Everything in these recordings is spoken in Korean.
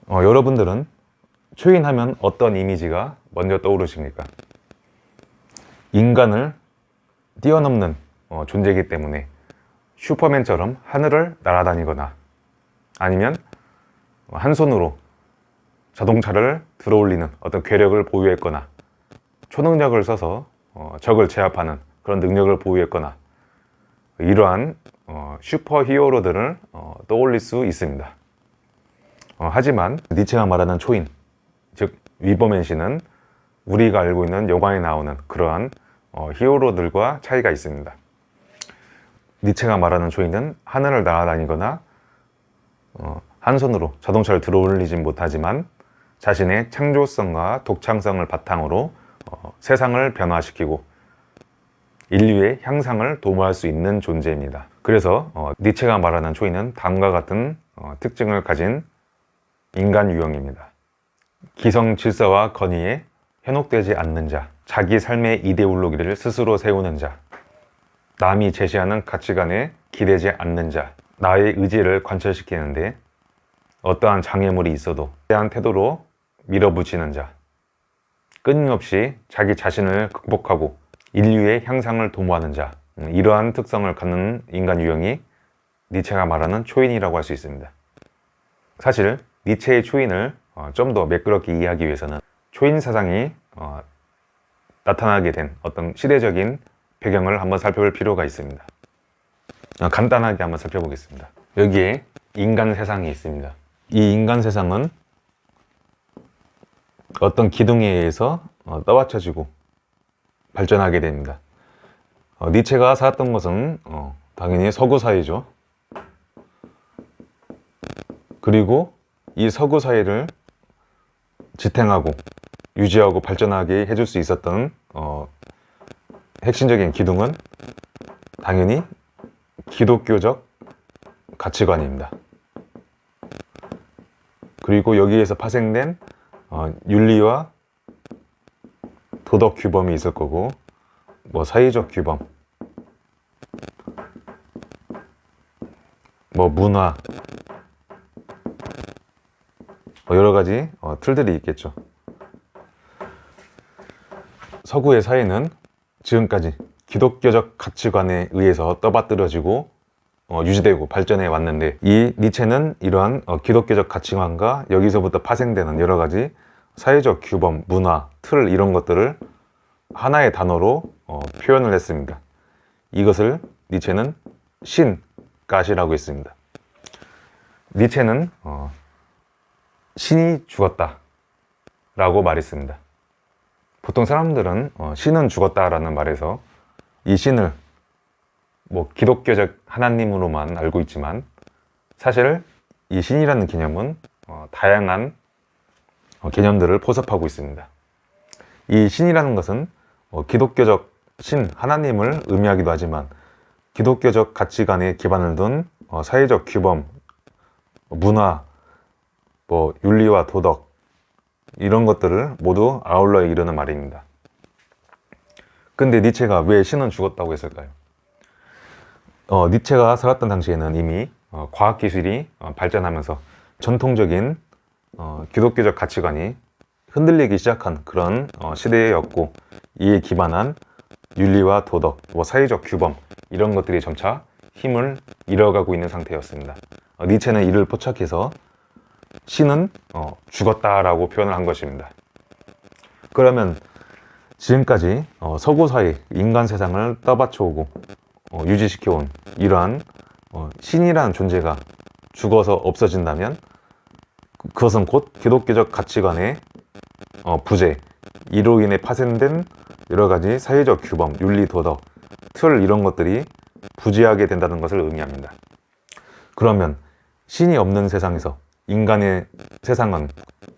여러분들은 초인하면 어떤 이미지가 먼저 떠오르십니까? 인간을 뛰어넘는 존재이기 때문에 슈퍼맨처럼 하늘을 날아다니거나 아니면 한 손으로 자동차를 들어올리는 어떤 괴력을 보유했거나 초능력을 써서 적을 제압하는 그런 능력을 보유했거나 이러한 슈퍼 히어로들을 떠올릴 수 있습니다. 하지만 니체가 말하는 초인, 즉 위버맨시는 우리가 알고 있는 영화에 나오는 그러한 히어로들과 차이가 있습니다. 니체가 말하는 초인은 하늘을 날아다니거나 한 손으로 자동차를 들어올리진 못하지만 자신의 창조성과 독창성을 바탕으로 세상을 변화시키고 인류의 향상을 도모할 수 있는 존재입니다. 그래서 니체가 말하는 초인은 다음과 같은 특징을 가진 인간 유형입니다. 기성 질서와 권위에 현혹되지 않는 자, 자기 삶의 이데올로기를 스스로 세우는 자, 남이 제시하는 가치관에 기대지 않는 자, 나의 의지를 관철시키는데 어떠한 장애물이 있어도 대한 태도로 밀어붙이는 자, 끊임없이 자기 자신을 극복하고 인류의 향상을 도모하는 자, 이러한 특성을 갖는 인간 유형이 니체가 말하는 초인이라고 할 수 있습니다. 사실 니체의 초인을 좀 더 매끄럽게 이해하기 위해서는 초인 사상이 나타나게 된 어떤 시대적인 배경을 한번 살펴볼 필요가 있습니다. 간단하게 한번 살펴보겠습니다. 여기에 인간 세상이 있습니다. 이 인간 세상은 어떤 기둥에 의해서 떠받쳐지고 발전하게 됩니다. 니체가 살았던 것은 당연히 서구 사회죠. 그리고 이 서구 사회를 지탱하고 유지하고 발전하게 해줄 수 있었던 핵심적인 기둥은 당연히 기독교적 가치관입니다. 그리고 여기에서 파생된 윤리와 도덕 규범이 있을 거고, 사회적 규범, 문화, 여러 가지 틀들이 있겠죠. 서구의 사회는 지금까지 기독교적 가치관에 의해서 떠받들어지고 유지되고 발전해 왔는데, 이 니체는 이러한 기독교적 가치관과 여기서부터 파생되는 여러 가지 사회적 규범, 문화, 틀 이런 것들을 하나의 단어로 표현을 했습니다. 이것을 니체는 신갓이라고 했습니다. 니체는 신이 죽었다 라고 말했습니다. 보통 사람들은 신은 죽었다라는 말에서 이 신을 기독교적 하나님으로만 알고 있지만, 사실 이 신이라는 개념은 다양한 개념들을 포섭하고 있습니다. 이 신이라는 것은 기독교적 신, 하나님을 의미하기도 하지만 기독교적 가치관에 기반을 둔 사회적 규범, 문화, 윤리와 도덕 이런 것들을 모두 아울러 이르는 말입니다. 근데 니체가 왜 신은 죽었다고 했을까요? 니체가 살았던 당시에는 이미 과학기술이 발전하면서 전통적인 기독교적 가치관이 흔들리기 시작한 그런 시대였고, 이에 기반한 윤리와 도덕, 사회적 규범 이런 것들이 점차 힘을 잃어가고 있는 상태였습니다. 니체는 이를 포착해서 신은 죽었다라고 표현을 한 것입니다. 그러면 지금까지 서구 사회, 인간 세상을 떠받쳐오고 유지시켜온 이러한 신이라는 존재가 죽어서 없어진다면 그것은 곧 기독교적 가치관의 부재, 이로 인해 파생된 여러 가지 사회적 규범, 윤리, 도덕, 틀 이런 것들이 부재하게 된다는 것을 의미합니다. 그러면 신이 없는 세상에서 인간의 세상은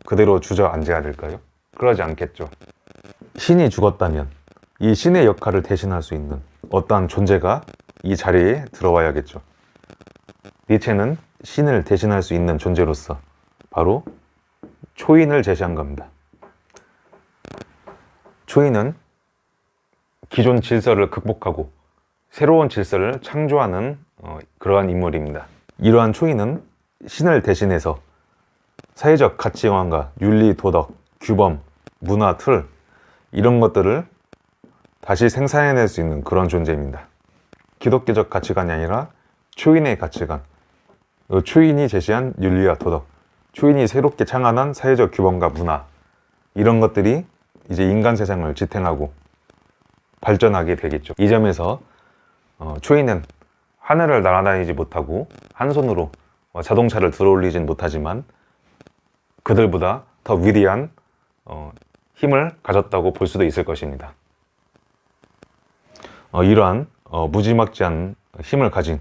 그대로 주저앉아야 될까요? 그러지 않겠죠. 신이 죽었다면 이 신의 역할을 대신할 수 있는 어떠한 존재가 이 자리에 들어와야겠죠. 니체는 신을 대신할 수 있는 존재로서 바로 초인을 제시한 겁니다. 초인은 기존 질서를 극복하고 새로운 질서를 창조하는 그러한 인물입니다. 이러한 초인은 신을 대신해서 사회적 가치관과 윤리, 도덕, 규범, 문화, 틀 이런 것들을 다시 생산해낼 수 있는 그런 존재입니다. 기독교적 가치관이 아니라 초인의 가치관, 초인이 제시한 윤리와 도덕, 초인이 새롭게 창안한 사회적 규범과 문화 이런 것들이 이제 인간 세상을 지탱하고 발전하게 되겠죠. 이 점에서 초인은 하늘을 날아다니지 못하고 한 손으로 자동차를 들어올리진 못하지만 그들보다 더 위대한 힘을 가졌다고 볼 수도 있을 것입니다. 이러한 무지막지한 힘을 가진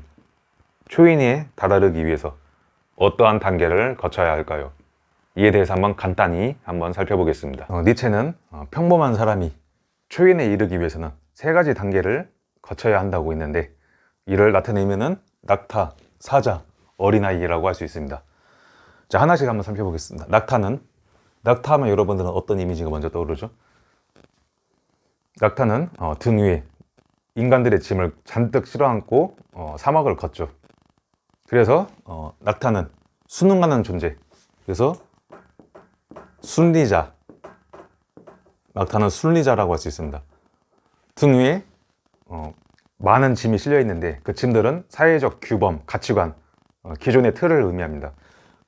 초인에 다다르기 위해서 어떠한 단계를 거쳐야 할까요? 이에 대해서 간단히 살펴보겠습니다. 니체는 평범한 사람이 초인에 이르기 위해서는 3가지 단계를 거쳐야 한다고 했는데, 이를 나타내면은 낙타, 사자, 어린아이라고 할 수 있습니다. 자, 하나씩 한번 살펴보겠습니다. 낙타하면 여러분들은 어떤 이미지가 먼저 떠오르죠? 낙타는 등 위에 인간들의 짐을 잔뜩 실어안고 사막을 걷죠. 그래서 낙타는 순응하는 존재, 그래서 순리자, 낙타는 순리자라고 할 수 있습니다. 등 위에 많은 짐이 실려 있는데 그 짐들은 사회적 규범, 가치관, 기존의 틀을 의미합니다.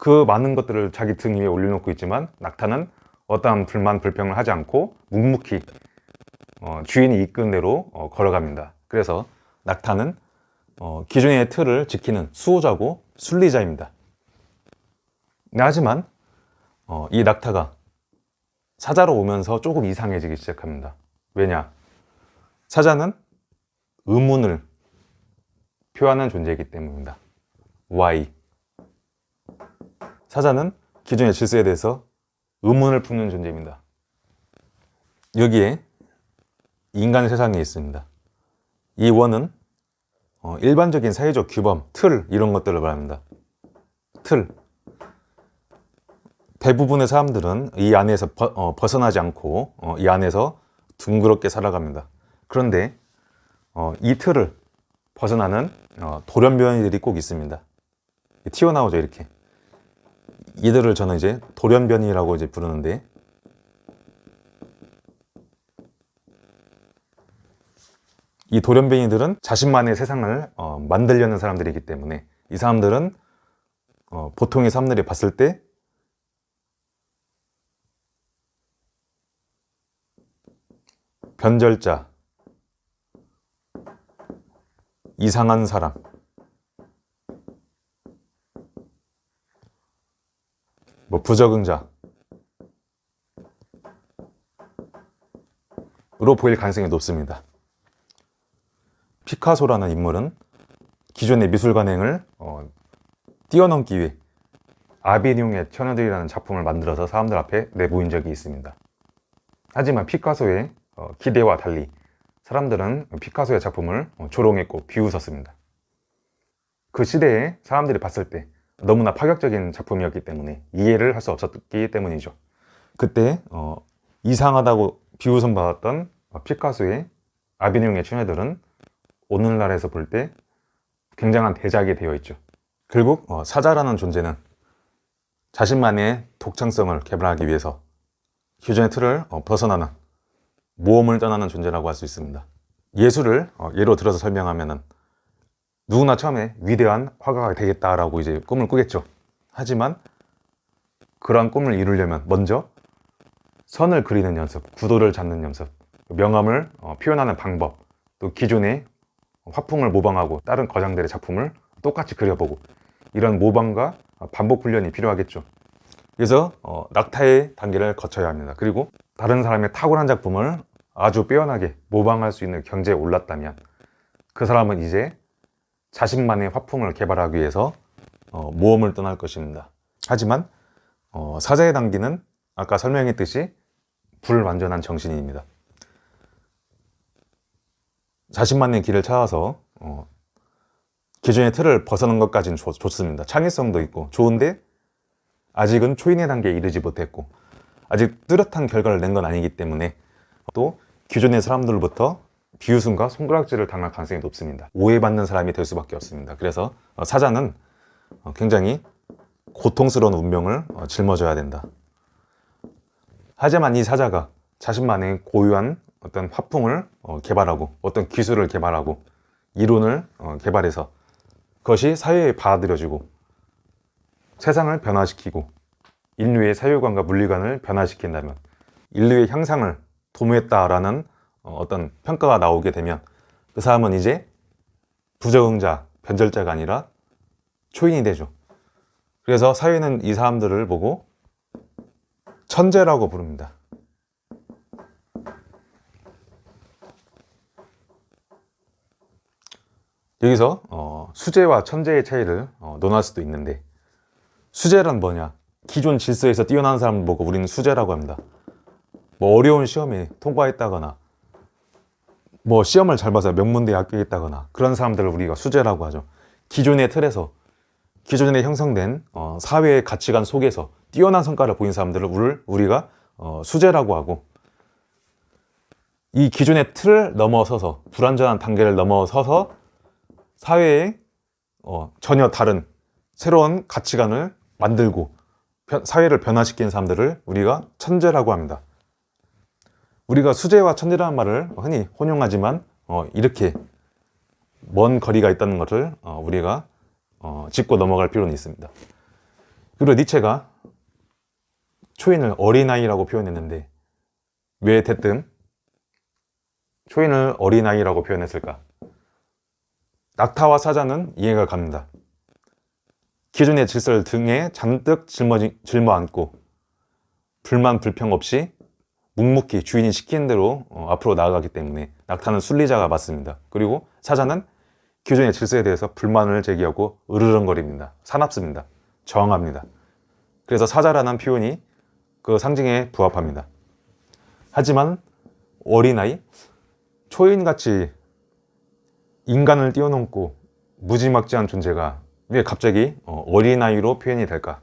그 많은 것들을 자기 등 위에 올려놓고 있지만 낙타는 어떠한 불만, 불평을 하지 않고 묵묵히 주인이 이끈 대로 걸어갑니다. 그래서 낙타는 기존의 틀을 지키는 수호자고 순리자입니다. 하지만 이 낙타가 사자로 오면서 조금 이상해지기 시작합니다. 왜냐? 사자는 의문을 표하는 존재이기 때문입니다. Why? 사자는 기존의 질서에 대해서 의문을 품는 존재입니다. 여기에 인간 세상이 있습니다. 이 원은 일반적인 사회적 규범, 틀 이런 것들을 말합니다. 틀. 대부분의 사람들은 이 안에서 벗어나지 않고 이 안에서 둥그렇게 살아갑니다. 그런데 이 틀을 벗어나는 돌연변이들이 꼭 있습니다. 튀어나오죠, 이렇게. 이들을 저는 이제 돌연변이라고 이제 부르는데, 이 돌연변이들은 자신만의 세상을 만들려는 사람들이기 때문에 이 사람들은 보통의 사람들이 봤을 때 변절자, 이상한 사람, 부적응자로 보일 가능성이 높습니다. 피카소라는 인물은 기존의 미술 관행을 뛰어넘기 위해 아비뇽의 처녀들이라는 작품을 만들어서 사람들 앞에 내보인 적이 있습니다. 하지만 피카소의 기대와 달리 사람들은 피카소의 작품을 조롱했고 비웃었습니다. 그 시대에 사람들이 봤을 때 너무나 파격적인 작품이었기 때문에 이해를 할 수 없었기 때문이죠. 그때 이상하다고 비웃음 받았던 피카소의 아비뇽의 처녀들은 오늘날에서 볼 때 굉장한 대작이 되어 있죠. 결국 사자라는 존재는 자신만의 독창성을 개발하기 위해서 기존의 틀을 벗어나는 모험을 떠나는 존재라고 할 수 있습니다. 예술을 예로 들어서 설명하면은 누구나 처음에 위대한 화가가 되겠다라고 이제 꿈을 꾸겠죠. 하지만 그러한 꿈을 이루려면 먼저 선을 그리는 연습, 구도를 잡는 연습, 명암을 표현하는 방법, 또 기존의 화풍을 모방하고 다른 거장들의 작품을 똑같이 그려보고 이런 모방과 반복 훈련이 필요하겠죠. 그래서 낙타의 단계를 거쳐야 합니다. 그리고 다른 사람의 탁월한 작품을 아주 빼어나게 모방할 수 있는 경지에 올랐다면 그 사람은 이제 자신만의 화풍을 개발하기 위해서 모험을 떠날 것입니다. 하지만 사자의 단계는 아까 설명했듯이 불완전한 정신입니다. 자신만의 길을 찾아서 기존의 틀을 벗어난 것까지는 좋습니다. 창의성도 있고 좋은데 아직은 초인의 단계에 이르지 못했고 아직 뚜렷한 결과를 낸 건 아니기 때문에 또 기존의 사람들로부터 비웃음과 손가락질을 당할 가능성이 높습니다. 오해받는 사람이 될 수밖에 없습니다. 그래서 사자는 굉장히 고통스러운 운명을 짊어져야 된다. 하지만 이 사자가 자신만의 고유한 어떤 화풍을 개발하고 어떤 기술을 개발하고 이론을 개발해서 그것이 사회에 받아들여지고 세상을 변화시키고 인류의 사회관과 물리관을 변화시킨다면 인류의 향상을 도모했다라는 어떤 평가가 나오게 되면 그 사람은 이제 부적응자, 변절자가 아니라 초인이 되죠. 그래서 사회는 이 사람들을 보고 천재라고 부릅니다. 여기서 수재와 천재의 차이를 논할 수도 있는데, 수재란 뭐냐? 기존 질서에서 뛰어난 사람을 보고 우리는 수재라고 합니다. 뭐 어려운 시험에 통과했다거나 뭐 시험을 잘 봐서 명문대에 합격했다거나 그런 사람들을 우리가 수재라고 하죠. 기존의 틀에서 기존에 형성된 사회의 가치관 속에서 뛰어난 성과를 보인 사람들을 우리가 수재라고 하고, 이 기존의 틀을 넘어서서 불완전한 단계를 넘어서서 사회에 전혀 다른 새로운 가치관을 만들고 사회를 변화시킨 사람들을 우리가 천재라고 합니다. 우리가 수재와 천재라는 말을 흔히 혼용하지만 이렇게 먼 거리가 있다는 것을 우리가 짚고 넘어갈 필요는 있습니다. 그리고 니체가 초인을 어린아이라고 표현했는데 왜 대뜸 초인을 어린아이라고 표현했을까? 낙타와 사자는 이해가 갑니다. 기존의 질서를 등에 잔뜩 짊어 안고 불만 불평 없이 묵묵히 주인이 시키는 대로 앞으로 나아가기 때문에 낙타는 순리자가 맞습니다. 그리고 사자는 기존의 질서에 대해서 불만을 제기하고 으르렁거립니다. 사납습니다. 저항합니다. 그래서 사자라는 표현이 그 상징에 부합합니다. 하지만 어린아이, 초인같이 인간을 뛰어넘고 무지막지한 존재가 왜 갑자기 어린아이로 표현이 될까?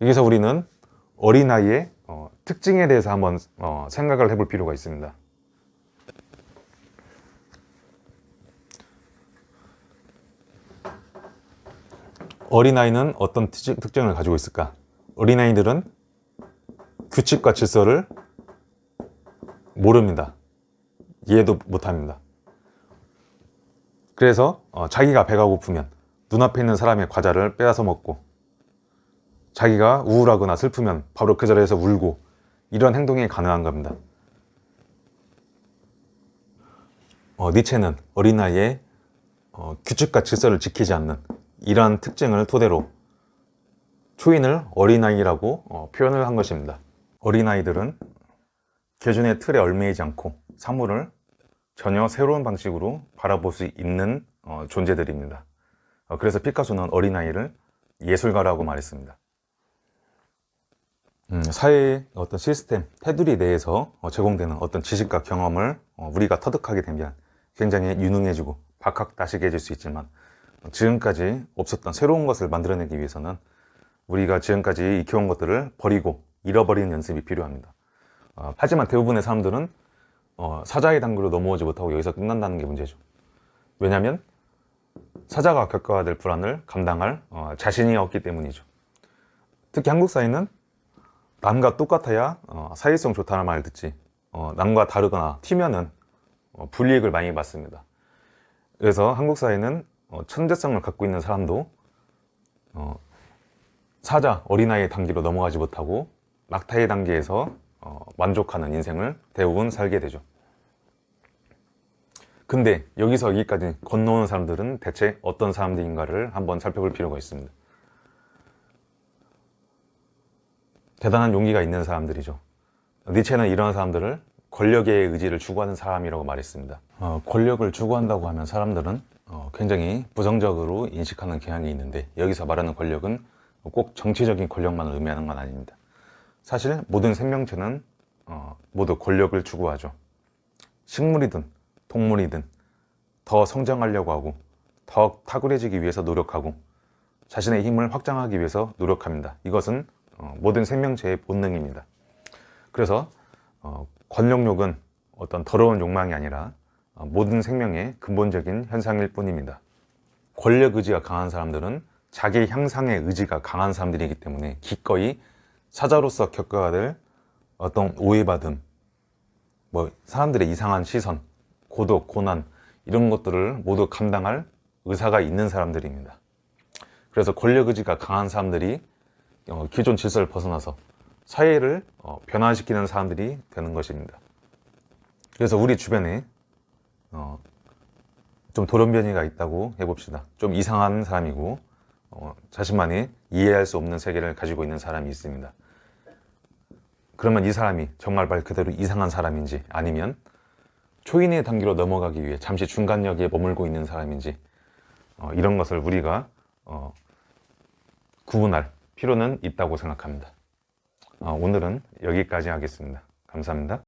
여기서 우리는 어린아이의 특징에 대해서 한번 생각을 해볼 필요가 있습니다. 어린아이는 어떤 특징을 가지고 있을까? 어린아이들은 규칙과 질서를 모릅니다. 이해도 못합니다. 그래서 자기가 배가 고프면 눈앞에 있는 사람의 과자를 빼앗아 먹고, 자기가 우울하거나 슬프면 바로 그 자리에서 울고, 이런 행동이 가능한 겁니다. 니체는 어린아이의 규칙과 질서를 지키지 않는 이러한 특징을 토대로 초인을 어린아이라고 표현을 한 것입니다. 어린아이들은 기존의 틀에 얽매이지 않고 사물을 전혀 새로운 방식으로 바라볼 수 있는 존재들입니다. 그래서 피카소는 어린아이를 예술가라고 말했습니다. 사회의 어떤 시스템, 테두리 내에서 제공되는 어떤 지식과 경험을 우리가 터득하게 되면 굉장히 유능해지고 박학다식해질 수 있지만, 지금까지 없었던 새로운 것을 만들어내기 위해서는 우리가 지금까지 익혀온 것들을 버리고 잃어버리는 연습이 필요합니다. 하지만 대부분의 사람들은 사자의 단계로 넘어오지 못하고 여기서 끝난다는 게 문제죠. 왜냐하면 사자가 겪어야 될 불안을 감당할 자신이 없기 때문이죠. 특히 한국 사회는 남과 똑같아야 사회성 좋다는 말을 듣지, 남과 다르거나 튀면은 불이익을 많이 받습니다. 그래서 한국 사회는 천재성을 갖고 있는 사람도 사자, 어린아이의 단계로 넘어가지 못하고 낙타의 단계에서 만족하는 인생을 대부분 살게 되죠. 근데 여기서 여기까지 건너오는 사람들은 대체 어떤 사람들인가를 한번 살펴볼 필요가 있습니다. 대단한 용기가 있는 사람들이죠. 니체는 이런 사람들을 권력의 의지를 추구하는 사람이라고 말했습니다. 권력을 추구한다고 하면 사람들은 굉장히 부정적으로 인식하는 경향이 있는데, 여기서 말하는 권력은 꼭 정치적인 권력만을 의미하는 건 아닙니다. 사실 모든 생명체는 모두 권력을 추구하죠. 식물이든 동물이든 더 성장하려고 하고 더 탁월해지기 위해서 노력하고 자신의 힘을 확장하기 위해서 노력합니다. 이것은 모든 생명체의 본능입니다. 그래서 권력욕은 어떤 더러운 욕망이 아니라 모든 생명의 근본적인 현상일 뿐입니다. 권력 의지가 강한 사람들은 자기 향상의 의지가 강한 사람들이기 때문에 기꺼이 사자로서 겪어야 될 어떤 오해받음, 뭐 사람들의 이상한 시선, 고독, 고난 이런 것들을 모두 감당할 의사가 있는 사람들입니다. 그래서 권력 의지가 강한 사람들이 기존 질서를 벗어나서 사회를 변화시키는 사람들이 되는 것입니다. 그래서 우리 주변에 좀 돌연변이가 있다고 해봅시다. 좀 이상한 사람이고 자신만이 이해할 수 없는 세계를 가지고 있는 사람이 있습니다. 그러면 이 사람이 정말 말 그대로 이상한 사람인지, 아니면 초인의 단계로 넘어가기 위해 잠시 중간역에 머물고 있는 사람인지, 이런 것을 우리가 구분할 필요는 있다고 생각합니다. 오늘은 여기까지 하겠습니다. 감사합니다.